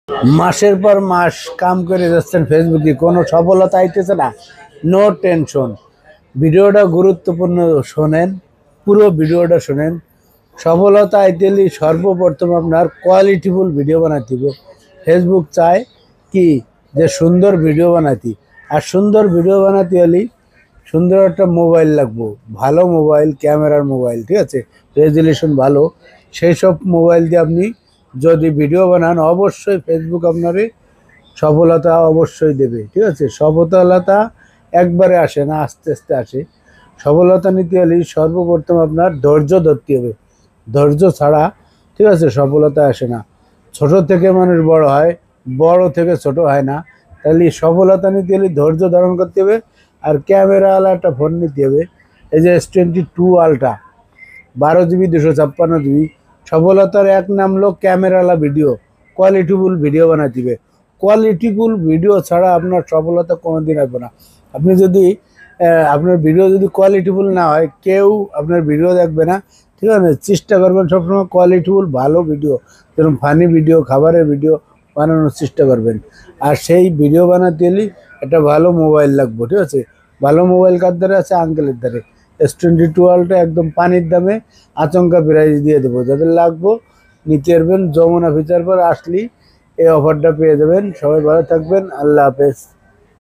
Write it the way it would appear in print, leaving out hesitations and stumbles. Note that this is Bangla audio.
মাসের পর মাস কাম করে যাচ্ছেন ফেসবুকে, কোনো সফলতা আইতেছে না, নো টেনশন। ভিডিওটা গুরুত্বপূর্ণ শোনেন, পুরো ভিডিওটা শোনেন। সফলতা আইতেলি সর্বপ্রথম আপনার কোয়ালিটিফুল ভিডিও বানাতে হবে। ফেসবুক চায় কি যে সুন্দর ভিডিও বানাতে, আর সুন্দর ভিডিও বানাতে হলে সুন্দর একটা মোবাইল লাগবো, ভালো মোবাইল, ক্যামেরার মোবাইল, ঠিক আছে, রেজুলেশন ভালো। সেই সব মোবাইল দিয়ে আপনি যদি ভিডিও বানান অবশ্যই ফেসবুক আপনারে সফলতা অবশ্যই দেবে, ঠিক আছে। সফলতা একবারে আসে না, আস্তে আস্তে আসে। সফলতা নিতে হলে সর্বপ্রথম আপনার ধৈর্য ধরতে হবে। ধৈর্য ছাড়া, ঠিক আছে, সফলতা আসে না। ছোট থেকে মানুষ বড় হয়, বড় থেকে ছোট হয় না। তাহলে সফলতা নিতে হলে ধৈর্য ধারণ করতে হবে। আর ক্যামেরাওয়ালা একটা ফোন নিতে হবে, এই যে S22 আলট্রা, 12 GB 256 GB। সফলতার এক নাম হলো ক্যামেরাওয়ালা ভিডিও, কোয়ালিটিফুল ভিডিও বানাতে হবে। কোয়ালিটিফুল ভিডিও ছাড়া আপনার সফলতা কোনোদিন আসবে না। আপনি যদি আপনার ভিডিও যদি কোয়ালিটিফুল না হয়, কেউ আপনার ভিডিও দেখবে না, ঠিক আছে। চেষ্টা করবেন সবসময় কোয়ালিটিফুল ভালো ভিডিও, যেরকম ফানি ভিডিও, খাবারের ভিডিও বানানোর চেষ্টা করবেন। আর সেই ভিডিও বানাতে গেলে একটা ভালো মোবাইল লাগবে, ঠিক আছে। ভালো মোবাইল কার দ্বারা আছে? আঙ্কেলের দ্বারে। S22 আলটা একদম পানির দামে আচমকা প্রাইস দিয়ে দেবো, যাদের লাগবো নিতে পারবেন। যমুনা ফিচার পর আসলেই এই অফারটা পেয়ে যাবেন। সবাই ভালো থাকবেন, আল্লাহ হাফেজ।